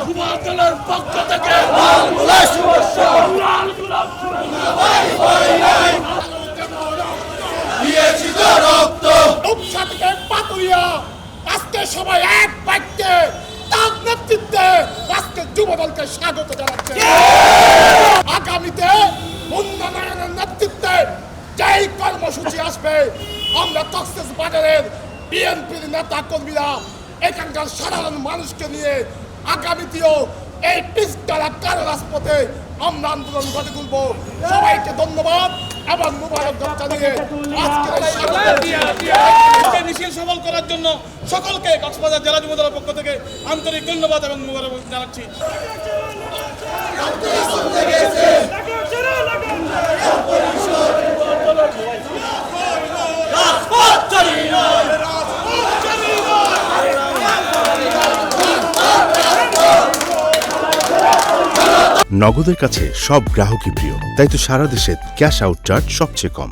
যুবদলের পক্ষ থেকে উপসা থেকে পাতুরিয়া আজকে সবাই এক বাক্যে তার নেতৃত্বে আজকে যুবদলকে স্বাগত জানাচ্ছে। আগামীতে উন্নয়নের নেতৃত্বে যেই কর্মসূচি আসবে আমরা কক্সবাজারের বিএনপির নেতা কর্মীরা এখানকার সাধারণ মানুষকে নিয়ে আগামীতেও এই পিছতারা কারো রাজপথে আমরা আন্দোলন গড়ে তুলব। সবাইকে ধন্যবাদ এবং মুবারকবাদ জানিয়ে আজকে মিছিল সফল করার জন্য সকলকে কক্সবাজার জেলা যুবদলের পক্ষ থেকে আন্তরিক ধন্যবাদ এবং মুবারকবাদ জানাচ্ছি। নগদের কাছে সব গ্রাহকই প্রিয়, তাই তো সারা দেশে ক্যাশ আউট চার্জ সবচেয়ে কম।